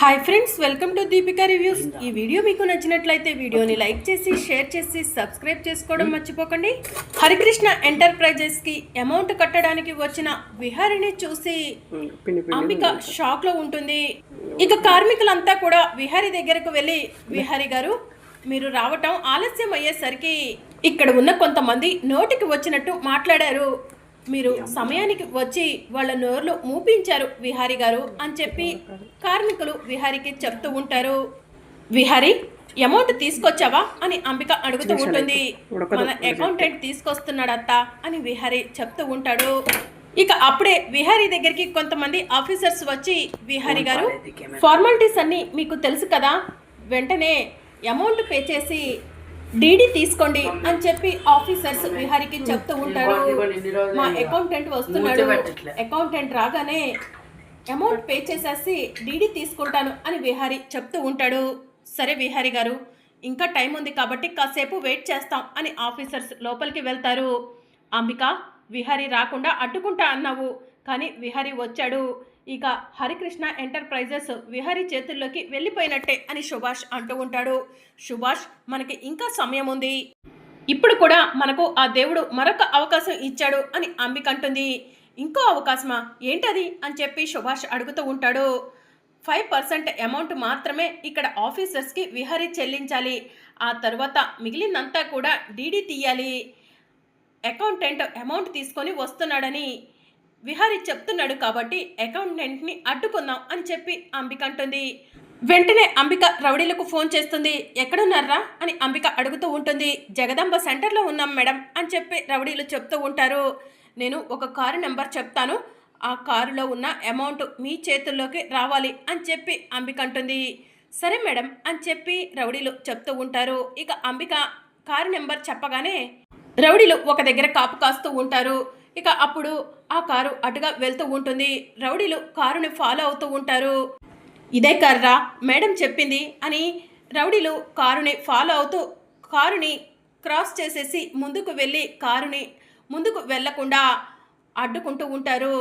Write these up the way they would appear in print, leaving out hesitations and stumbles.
Hi friends, welcome to Deepika reviews. ఈ video మీకు నచ్చినట్లయితే వీడియోని లైక్ చేసి షేర్ చేసి సబ్స్క్రైబ్ చేసుకోవడం మర్చిపోకండి. హరికృష్ణ ఎంటర్ప్రైజెస్కి అమౌంట్ కట్టడానికి వచ్చిన విహారిని చూసి అంబిక షాక్లో ఉంటుంది. ఇక కార్మికులంతా కూడా విహారి దగ్గరకు వెళ్ళి, విహారి గారు మీరు రావటం ఆలస్యం అయ్యేసరికి ఇక్కడ ఉన్న కొంతమంది నోటికి వచ్చినట్టు మాట్లాడారు. మీరు సమయానికి వచ్చి వాళ్ళ నోర్లు మూపించారు విహారి గారు అని చెప్పి కార్మికులు విహారికి చెప్తూ ఉంటారు. విహారి అమౌంట్ తీసుకొచ్చావా అని అంబిక అడుగుతూ ఉంటుంది. మన అకౌంటెంట్ తీసుకొస్తున్నాడత్త అని విహారి చెప్తూ ఉంటాడు. ఇక అప్పుడే విహారీ దగ్గరికి కొంతమంది ఆఫీసర్స్ వచ్చి, విహారి గారు ఫార్మాలిటీస్ అన్నీ మీకు తెలుసు కదా, వెంటనే అమౌంట్ పే చేసి డీడీ తీసుకోండి అని చెప్పి ఆఫీసర్స్ విహారికి చెప్తూ ఉంటారు. మా అకౌంటెంట్ వస్తున్నాడు, అకౌంటెంట్ రాగానే అమౌంట్ పే చేసేసి డీడీ తీసుకుంటాను అని విహారి చెప్తూ ఉంటాడు. సరే విహారి గారు, ఇంకా టైం ఉంది కాబట్టి కాసేపు వెయిట్ చేస్తాం అని ఆఫీసర్స్ లోపలికి వెళ్తారు. అంబిక, విహారి రాకుండా అడ్డుకుంటా అన్నావు, కానీ విహారి వచ్చాడు. ఇక హరికృష్ణ ఎంటర్ప్రైజెస్ విహారీ చేతుల్లోకి వెళ్ళిపోయినట్టే అని సుభాష్ అంటూ ఉంటాడు. సుభాష్, మనకి ఇంకా సమయం ఉంది, ఇప్పుడు కూడా మనకు ఆ దేవుడు మరొక అవకాశం ఇచ్చాడు అని అంబిక అంటుంది. ఇంకో అవకాశమా, ఏంటది అని చెప్పి సుభాష్ అడుగుతూ ఉంటాడు. 5% అమౌంట్ మాత్రమే ఇక్కడ ఆఫీసర్స్కి విహారీ చెల్లించాలి, ఆ తర్వాత మిగిలినంతా కూడా డీడీ తీయాలి. అకౌంటెంట్ అమౌంట్ తీసుకొని వస్తున్నాడని విహారీ చెప్తున్నాడు కాబట్టి అకౌంటెంట్ని అడ్డుకుందాం అని చెప్పి అంబిక అంటుంది. వెంటనే అంబిక రౌడీలకు ఫోన్ చేస్తుంది. ఎక్కడున్నారా అని అంబిక అడుగుతూ ఉంటుంది. జగదాంబ సెంటర్లో ఉన్నాం మేడం అని చెప్పి రౌడీలు చెప్తూ ఉంటారు. నేను ఒక కారు నెంబర్ చెప్తాను, ఆ కారులో ఉన్న అమౌంట్ మీ చేతుల్లోకి రావాలి అని చెప్పి అంబిక అంటుంది. సరే మేడం అని చెప్పి రౌడీలు చెప్తూ ఉంటారు. ఇక అంబిక కారు నెంబర్ చెప్పగానే రౌడీలు ఒక దగ్గర కాపు కాస్తూ ఉంటారు. ఇక అప్పుడు ఆ కారు అటుగా వెళ్తూ ఉంటుంది. రౌడీలు కారుని ఫాలో అవుతూ ఉంటారు. ఇదే కార్రా మేడం చెప్పింది అని రౌడీలు కారుని ఫాలో అవుతూ కారుని క్రాస్ చేసేసి ముందుకు వెళ్ళి కారుని ముందుకు వెళ్లకుండా అడ్డుకుంటూ ఉంటారు.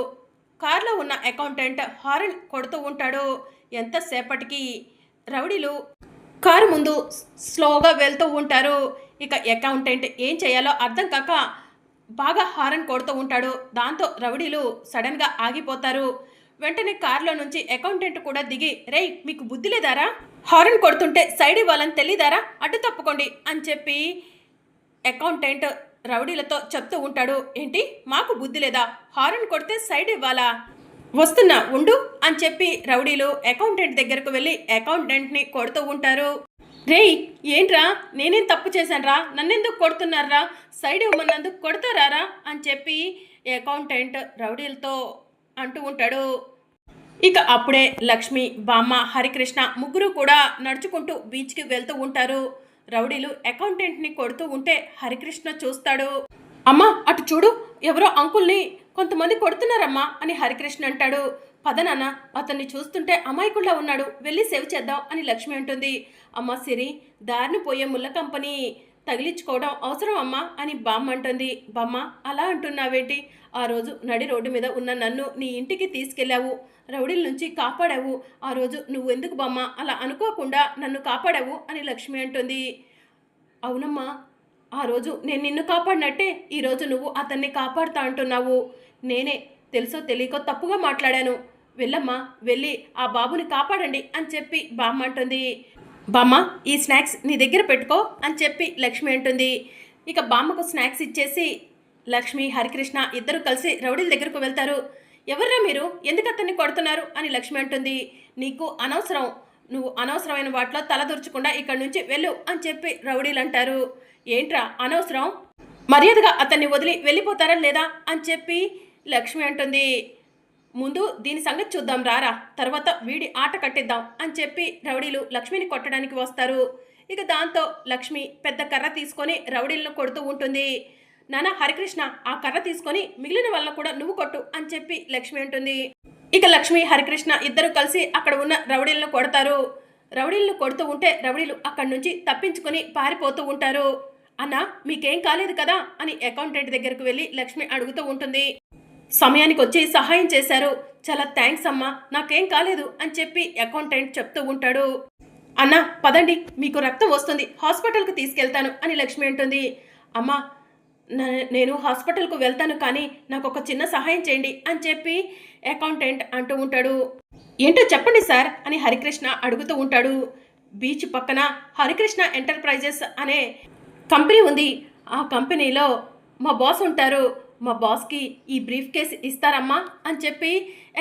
కారులో ఉన్న అకౌంటెంట్ హారన్ కొడుతూ ఉంటాడు. ఎంతసేపటికి రౌడీలు కారు ముందు స్లోగా వెళ్తూ ఉంటారు. ఇక అకౌంటెంట్ ఏం చేయాలో అర్థం కాక బాగా హారన్ కొడుతూ ఉంటాడు. దాంతో రౌడీలు సడన్గా ఆగిపోతారు. వెంటనే కారులో నుంచి అకౌంటెంట్ కూడా దిగి, రేయ్ మీకు బుద్ధి లేదారా, హారన్ కొడుతుంటే సైడ్ ఇవ్వాలని తెలీదారా, అడ్డు తప్పుకోండి అని చెప్పి అకౌంటెంట్ రౌడీలతో చెప్తూ ఉంటాడు. ఏంటి మాకు బుద్ధి లేదా, హారన్ కొడితే సైడ్ ఇవ్వాలా, వస్తున్నా ఉండు అని చెప్పి రౌడీలు అకౌంటెంట్ దగ్గరకు వెళ్ళి అకౌంటెంట్ని కొడుతూ ఉంటారు. రేయ్ ఏంట్రా, నేనేం తప్పు చేశానురా, నన్నెందుకు కొడుతున్నారా, సైడ్ ఇవ్వమన్నందుకు కొడతారా అని చెప్పి అకౌంటెంట్ రౌడీలతో అంటూ ఉంటాడు. ఇక అప్పుడే లక్ష్మి, బామ్మ, హరికృష్ణ ముగ్గురు కూడా నడుచుకుంటూ బీచ్కి వెళ్తూ ఉంటారు. రౌడీలు అకౌంటెంట్ని కొడుతూ ఉంటే హరికృష్ణ చూస్తాడు. అమ్మా అటు చూడు, ఎవరో అంకుల్ని కొంతమంది కొడుతున్నారమ్మా అని హరికృష్ణ అంటాడు. పదనాన్న, అతన్ని చూస్తుంటే అమాయకుల్లా ఉన్నాడు, వెళ్ళి సేవ్ చేద్దాం అని లక్ష్మి అంటుంది. అమ్మ సిరి, దారిని పోయే ముళ్ళ కంపెనీ తగిలించుకోవడం అవసరం అమ్మా అని బామ్మ అంటుంది. బామ్మ అలా అంటున్నావేంటి, ఆ రోజు నడి రోడ్డు మీద ఉన్న నన్ను నీ ఇంటికి తీసుకెళ్ళావు, రౌడీల నుంచి కాపాడావు, ఆ రోజు నువ్వు ఎందుకు బామ్మ అలా అనుకోకుండా నన్ను కాపాడావు అని లక్ష్మి అంటుంది. అవునమ్మా, ఆ రోజు నేను నిన్ను కాపాడినట్టే ఈరోజు నువ్వు అతన్ని కాపాడుతా అంటున్నావు. నేనే తెలుసో తెలియకో తప్పుగా మాట్లాడాను, వెళ్ళమ్మా వెళ్ళి ఆ బాబుని కాపాడండి అని చెప్పి బామ్మ అంటుంది. బామ్మ ఈ స్నాక్స్ నీ దగ్గర పెట్టుకో అని చెప్పి లక్ష్మి అంటుంది. ఇక బామ్మకు స్నాక్స్ ఇచ్చేసి లక్ష్మి, హరికృష్ణ ఇద్దరు కలిసి రౌడీల దగ్గరకు వెళ్తారు. ఎవర్రా మీరు, ఎందుకు అతన్ని కొడుతున్నారు అని లక్ష్మి అంటుంది. నీకు అనవసరం, నువ్వు అనవసరమైన వాటిలో తలదూర్చకుండా ఇక్కడి నుంచి వెళ్ళు అని చెప్పి రౌడీలు అంటారు. ఏంట్రా అనవసరం, మర్యాదగా అతన్ని వదిలి వెళ్ళిపోతారా లేదా అని చెప్పి లక్ష్మి అంటుంది. ముందు దీని సంగతి చూద్దాం రారా, తర్వాత వీడి ఆట కట్టిద్దాం అని చెప్పి రౌడీలు లక్ష్మిని కొట్టడానికి వస్తారు. ఇక దాంతో లక్ష్మి పెద్ద కర్ర తీసుకొని రౌడీలను కొడుతూ ఉంటుంది. నాన్న హరికృష్ణ, ఆ కర్ర తీసుకొని మిగిలిన వాళ్ళను కూడా నువ్వు కొట్టు అని చెప్పి లక్ష్మి అంటుంది. ఇక లక్ష్మి, హరికృష్ణ ఇద్దరు కలిసి అక్కడ ఉన్న రౌడీలను కొడతారు. రౌడీలను కొడుతూ ఉంటే రౌడీలు అక్కడి నుంచి తప్పించుకొని పారిపోతూ ఉంటారు. అన్నా మీకేం కాలేదు కదా అని అకౌంటెంట్ దగ్గరకు వెళ్ళి లక్ష్మి అడుగుతూ ఉంటుంది. సమయానికి వచ్చి సహాయం చేశారు, చాలా థ్యాంక్స్ అమ్మా, నాకేం కాలేదు అని చెప్పి అకౌంటెంట్ చెప్తూ ఉంటాడు. అన్నా పదండి, మీకు రక్తం వస్తుంది, హాస్పిటల్కి తీసుకెళ్తాను అని లక్ష్మి అంటుంది. అమ్మా నేను హాస్పిటల్కు వెళ్తాను, కానీ నాకు ఒక చిన్న సహాయం చేయండి అని చెప్పి అకౌంటెంట్ అంటూ ఉంటాడు. ఏంటో చెప్పండి సార్ అని హరికృష్ణ అడుగుతూ ఉంటాడు. బీచ్ పక్కన హరికృష్ణ ఎంటర్ప్రైజెస్ అనే కంపెనీ ఉంది. ఆ కంపెనీలో మా బాస్ ఉంటారు. మా బాస్కి ఈ బ్రీఫ్ కేస్ ఇస్తారమ్మా అని చెప్పి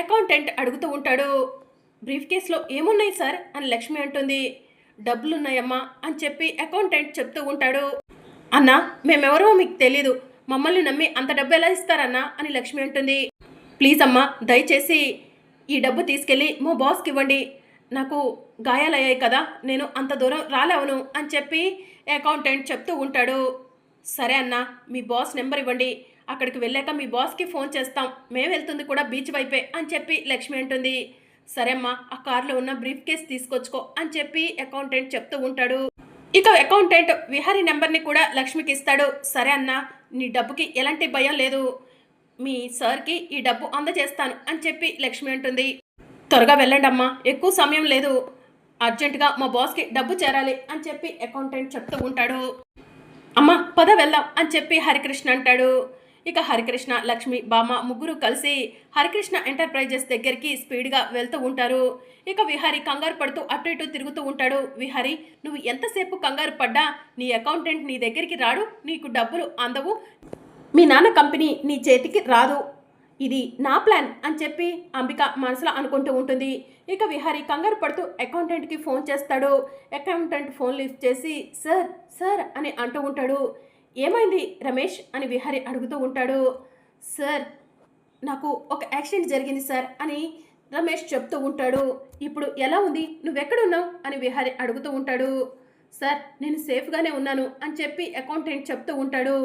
అకౌంటెంట్ అడుగుతూ ఉంటాడు. బ్రీఫ్ కేసులో ఏమున్నాయి సార్ అని లక్ష్మి అంటుంది. డబ్బులున్నాయమ్మా అని చెప్పి అకౌంటెంట్ చెప్తూ ఉంటాడు. అన్నా మేమెవరో మీకు తెలీదు, మమ్మల్ని నమ్మి అంత డబ్బు ఎలా ఇస్తారన్నా అని లక్ష్మి అంటుంది. ప్లీజ్ అమ్మా, దయచేసి ఈ డబ్బు తీసుకెళ్ళి మా బాస్కి ఇవ్వండి, నాకు గాయాలయ్యాయి కదా, నేను అంత దూరం రాలేవను అని చెప్పి అకౌంటెంట్ చెప్తూ ఉంటాడు. సరే అన్నా, మీ బాస్ నెంబర్ ఇవ్వండి, అక్కడికి వెళ్ళాక మీ బాస్కి ఫోన్ చేస్తాం, మేము వెళ్తుంది కూడా బీచ్ వైపే అని చెప్పి లక్ష్మి అంటుంది. సరే అమ్మా, ఆ కార్లో ఉన్న బ్రీఫ్ కేస్ తీసుకొచ్చుకో అని చెప్పి అకౌంటెంట్ చెప్తూ ఉంటాడు. ఇక అకౌంటెంట్ విహారీ నెంబర్ని కూడా లక్ష్మికి ఇస్తాడు. సరే అన్నా, నీ డబ్బుకి ఎలాంటి భయం లేదు, మీ సార్కి ఈ డబ్బు అందజేస్తాను అని చెప్పి లక్ష్మి అంటుంది. త్వరగా వెళ్ళండి అమ్మా, ఎక్కువ సమయం లేదు, అర్జెంటుగా మా బాస్కి డబ్బు చేరాలి అని చెప్పి అకౌంటెంట్ చెప్తూ ఉంటాడు. అమ్మా పద వెళ్దాం అని చెప్పి హరికృష్ణ అంటాడు. ఇక హరికృష్ణ, లక్ష్మి, బామ్మ ముగ్గురు కలిసి హరికృష్ణ ఎంటర్ప్రైజెస్ దగ్గరికి స్పీడ్గా వెళ్తూ ఉంటారు. ఇక విహారీ కంగారు పడుతూ అటు ఇటు తిరుగుతూ ఉంటాడు. విహారీ, నువ్వు ఎంతసేపు కంగారు పడ్డా నీ అకౌంటెంట్ నీ దగ్గరికి రాడు, నీకు డబ్బులు అందవు, మీ నాన్న కంపెనీ నీ చేతికి రాదు, ఇది నా ప్లాన్ అని చెప్పి అంబిక మనసులో అనుకుంటూ ఉంటుంది. ఇక విహారీ కంగారు పడుతూ అకౌంటెంట్కి ఫోన్ చేస్తాడు. అకౌంటెంట్ ఫోన్ లిఫ్ట్ చేసి సార్ సార్ అని అంటూ ఉంటాడు. ఏమైంది రమేష్ అని విహారీ అడుగుతూ ఉంటాడు. సార్ నాకు ఒక యాక్సిడెంట్ జరిగింది సార్ అని రమేష్ చెప్తూ ఉంటాడు. ఇప్పుడు ఎలా ఉంది, నువ్వెక్కడున్నావు అని విహారీ అడుగుతూ ఉంటాడు. సార్ నేను సేఫ్గానే ఉన్నాను అని చెప్పి అకౌంటెంట్ చెప్తూ ఉంటాడు.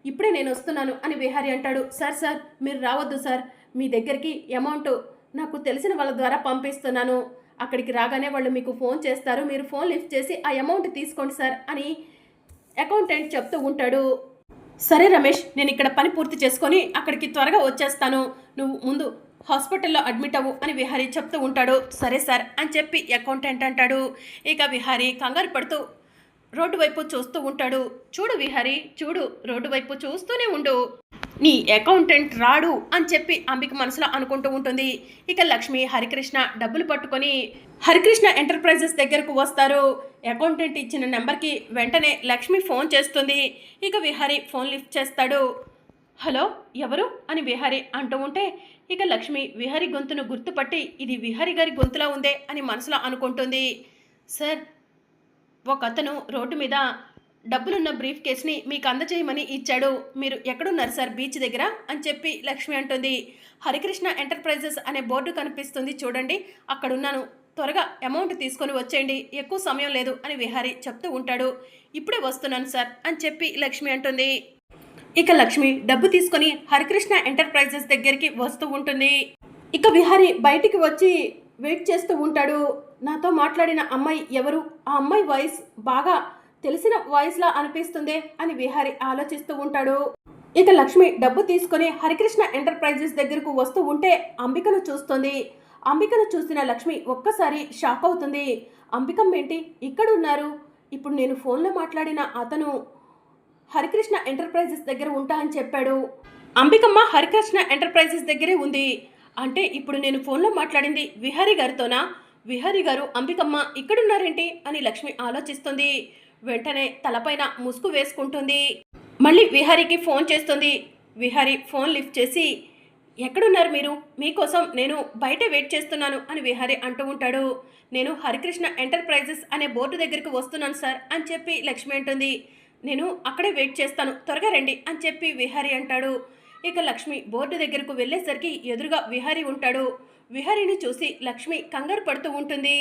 ఇప్పుడే నేను వస్తున్నాను అని విహారీ అంటాడు. సార్ సార్ మీరు రావద్దు సార్, మీ దగ్గరికి అమౌంట్ నాకు తెలిసిన వాళ్ళ ద్వారా పంపిస్తున్నాను, అక్కడికి రాగానే వాళ్ళు మీకు ఫోన్ చేస్తారు, మీరు ఫోన్ లిఫ్ట్ చేసి ఆ అమౌంట్ తీసుకోండి సార్ అని అకౌంటెంట్ చెప్తూ ఉంటాడు. సరే రమేష్, నేను ఇక్కడ పని పూర్తి చేసుకొని అక్కడికి త్వరగా వచ్చేస్తాను, నువ్వు ముందు హాస్పిటల్లో అడ్మిట్ అవ్వు అని విహారీ చెప్తూ ఉంటాడు. సరే సార్ అని చెప్పి అకౌంటెంట్ అంటాడు. ఇక విహారీ కంగారు పడుతూ రోడ్డు వైపు చూస్తూ ఉంటాడు. చూడు విహారీ, చూడు, రోడ్డు వైపు చూస్తూనే ఉండు, నీ అకౌంటెంట్ రాడు అని చెప్పి అంబిక మనసులో అనుకుంటూ ఉంటుంది. ఇక లక్ష్మి, హరికృష్ణ డబ్బులు పట్టుకొని హరికృష్ణ ఎంటర్ప్రైజెస్ దగ్గరకు వస్తారు. అకౌంటెంట్ ఇచ్చిన నెంబర్కి వెంటనే లక్ష్మి ఫోన్ చేస్తుంది. ఇక విహారీ ఫోన్ లిఫ్ట్ చేస్తాడు. హలో ఎవరు అని విహారీ అంటూ ఉంటే ఇక లక్ష్మి విహారీ గొంతును గుర్తుపట్టి ఇది విహారీ గారి గొంతులా ఉందే అని మనసులో అనుకుంటుంది. సార్, ఒక అతను రోడ్డు మీద డబ్బులున్న బ్రీఫ్ కేస్ని మీకు అందజేయమని ఇచ్చాడు, మీరు ఎక్కడున్నారు సార్ బీచ్ దగ్గర అని చెప్పి లక్ష్మి అంటుంది. హరికృష్ణ ఎంటర్ప్రైజెస్ అనే బోర్డు కనిపిస్తుంది చూడండి, అక్కడున్నాను, త్వరగా అమౌంట్ తీసుకొని వచ్చేయండి, ఎక్కువ సమయం లేదు అని విహారీ చెప్తూ ఉంటాడు. ఇప్పుడే వస్తున్నాను సార్ అని చెప్పి లక్ష్మి అంటుంది. ఇక లక్ష్మి డబ్బు తీసుకొని హరికృష్ణ ఎంటర్ప్రైజెస్ దగ్గరికి వస్తూ ఉంటుంది. ఇక విహారీ బయటికి వచ్చి వెయిట్ చేస్తూ ఉంటాడు. నాతో మాట్లాడిన అమ్మాయి ఎవరు, ఆ అమ్మాయి వాయిస్ బాగా తెలిసిన వాయిస్లా అనిపిస్తుందే అని విహారీ ఆలోచిస్తూ ఉంటాడు. ఇక లక్ష్మి డబ్బు తీసుకొని హరికృష్ణ ఎంటర్ప్రైజెస్ దగ్గరకు వస్తూ ఉంటే అంబికను చూస్తుంది. అంబికను చూసిన లక్ష్మి ఒక్కసారి షాక్ అవుతుంది. అంబికమ్మ ఏంటి ఇక్కడ ఉన్నారు, ఇప్పుడు నేను ఫోన్లో మాట్లాడిన అతను హరికృష్ణ ఎంటర్ప్రైజెస్ దగ్గర ఉంటా అని చెప్పాడు, అంబికమ్మ హరికృష్ణ ఎంటర్ప్రైజెస్ దగ్గరే ఉంది అంటే ఇప్పుడు నేను ఫోన్లో మాట్లాడింది విహారీ గారితోనా, విహారీ గారు అంబికమ్మ ఇక్కడున్నారేంటి అని లక్ష్మి ఆలోచిస్తుంది. వెంటనే తలపైన ముసుగు వేసుకుంటుంది. మళ్ళీ విహారీకి ఫోన్ చేస్తుంది. విహారీ ఫోన్ లిఫ్ట్ చేసి ఎక్కడున్నారు మీరు, మీకోసం నేను బయట వెయిట్ చేస్తున్నాను అని విహారీ అంటూ ఉంటాడు. నేను హరికృష్ణ ఎంటర్ప్రైజెస్ అనే బోర్డు దగ్గరికి వస్తున్నాను సార్ అని చెప్పి లక్ష్మి అంటుంది. నేను అక్కడే వెయిట్ చేస్తాను, త్వరగా రండి అని చెప్పి విహారీ అంటాడు. ఇక లక్ష్మి బోర్డు దగ్గరకు వెళ్ళేసరికి ఎదురుగా విహారీ ఉంటాడు. విహారీని చూసి లక్ష్మి కంగారు పడుతూ ఉంటుంది.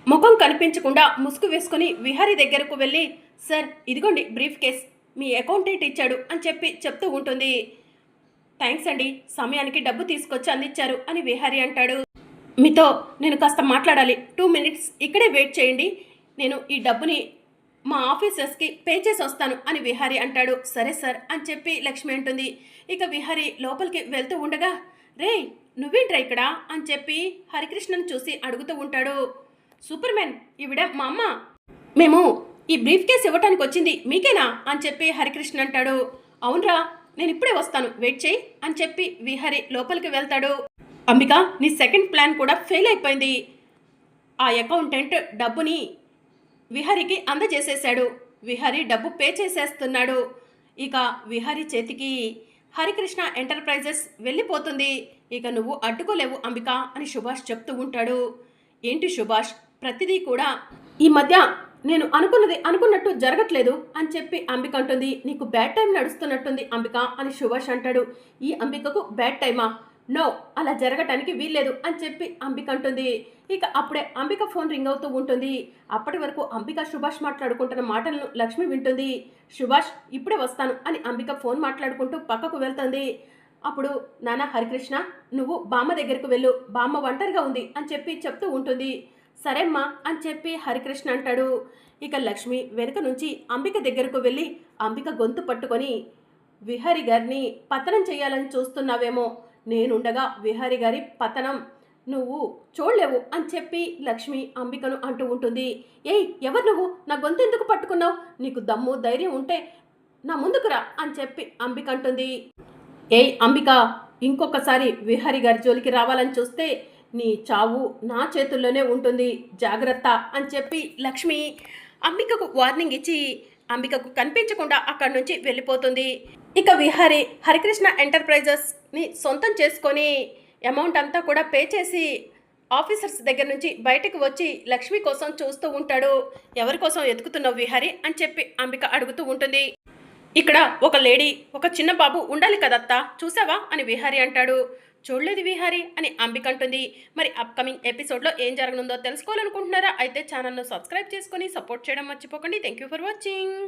ముఖం కనిపించకుండా ముసుగు వేసుకుని విహారీ దగ్గరకు వెళ్ళి సార్ ఇదిగోండి బ్రీఫ్ కేస్, మీ అకౌంటెంట్ ఇచ్చాడు అని చెప్పి చెప్తూ ఉంటుంది. థ్యాంక్స్ అండి, సమయానికి డబ్బు తీసుకొచ్చి అందించారు అని విహారీ అంటాడు. మీతో నేను కాస్త మాట్లాడాలి, 2 minutes ఇక్కడే వెయిట్ చేయండి, నేను ఈ డబ్బుని మా ఆఫీసర్స్కి పే చేసి వస్తాను అని విహారీ అంటాడు. సరే సార్ అని చెప్పి లక్ష్మి అంటుంది. ఇక విహారీ లోపలికి వెళ్తూ ఉండగా రేయ్ నువ్వేంట్రా ఇక్కడ అని చెప్పి హరికృష్ణను చూసి అడుగుతూ ఉంటాడు. సూపర్ మ్యాన్, ఈవిడ మా అమ్మ. మేము ఈ బ్రీఫ్ కేస్ ఇవ్వటానికి వచ్చింది మీకేనా అని చెప్పి హరికృష్ణ అంటాడు. అవునరా, నేను ఇప్పుడే వస్తాను, వెయిట్ చేయి అని చెప్పి విహారి లోపలికి వెళ్తాడు. అంబిక, నీ సెకండ్ ప్లాన్ కూడా ఫెయిల్ అయిపోయింది. ఆ అకౌంటెంట్ డబ్బుని విహారికి అందజేసేశాడు. విహారి డబ్బు పే చేసేస్తున్నాడు. ఇక విహారి చేతికి హరికృష్ణ ఎంటర్ప్రైజెస్ వెళ్ళిపోతుంది. ఇక నువ్వు అడ్డుకోలేవు అంబిక అని సుభాష్ చెప్తూ ఉంటాడు. ఏంటి సుభాష్, ప్రతిదీ కూడా ఈ మధ్య నేను అనుకున్నది అనుకున్నట్టు జరగట్లేదు అని చెప్పి అంబిక అంటుంది. నీకు బ్యాడ్ టైం నడుస్తున్నట్టుంది అంబిక అని సుభాష్ అంటాడు. ఈ అంబికకు బ్యాడ్ టైమా? నో, అలా జరగటానికి వీల్లేదు అని చెప్పి అంబిక అంటుంది. ఇక అప్పుడే అంబిక ఫోన్ రింగ్ అవుతూ ఉంటుంది. అప్పటి వరకు అంబిక సుభాష్ మాట్లాడుకుంటున్న మాటలను లక్ష్మి వింటుంది. సుభాష్ ఇప్పుడే వస్తాను అని అంబిక ఫోన్ మాట్లాడుకుంటూ పక్కకు వెళ్తుంది. అప్పుడు నాన్న హరికృష్ణ, నువ్వు బామ్మ దగ్గరకు వెళ్ళు, బామ్మ ఒంటరిగా ఉంది అని చెప్పి చెప్తూ ఉంటుంది. సరేమ్మా అని చెప్పి హరికృష్ణ అంటాడు. ఇక లక్ష్మి వెనుక నుంచి అంబిక దగ్గరకు వెళ్ళి అంబిక గొంతు పట్టుకొని, విహారి గారిని పతనం చేయాలని చూస్తున్నావేమో, నేనుండగా విహారి గారి పతనం నువ్వు చూడలేవు అని చెప్పి లక్ష్మి అంబికను అంటూ ఉంటుంది. ఏయ్, ఎవరు నువ్వు? నా గొంతు ఎందుకు పట్టుకున్నావు? నీకు దమ్ము ధైర్యం ఉంటే నా ముందుకు రా అని చెప్పి అంబిక అంటుంది. ఏయ్ అంబిక, ఇంకొకసారి విహారి గారి జోలికి రావాలని చూస్తే నీ చావు నా చేతుల్లోనే ఉంటుంది, జాగ్రత్త అని చెప్పి లక్ష్మి అంబికకు వార్నింగ్ ఇచ్చి అంబికకు కనిపించకుండా అక్కడి నుంచి వెళ్ళిపోతుంది. ఇక విహారి హరికృష్ణ ఎంటర్ప్రైజెస్ని సొంతం చేసుకొని అమౌంట్ అంతా కూడా పే చేసి ఆఫీసర్స్ దగ్గర నుంచి బయటకు వచ్చి లక్ష్మి కోసం చూస్తూ ఉంటాడు. ఎవరి కోసం ఎతుకుతున్నావు విహారి అని చెప్పి అంబిక అడుగుతూ ఉంటుంది. ఇక్కడ ఒక లేడీ, ఒక చిన్న బాబు ఉండాలి కదత్తా, చూసావా అని విహారి అంటాడు. చూడలేదు విహారి అని అంబిక అంటుంది. మరి అప్కమింగ్ ఎపిసోడ్లో ఏం జరగనుందో తెలుసుకోవాలనుకుంటున్నారా? అయితే ఛానల్ను సబ్స్క్రైబ్ చేసుకొని సపోర్ట్ చేయడం మర్చిపోకండి. Thank you for watching.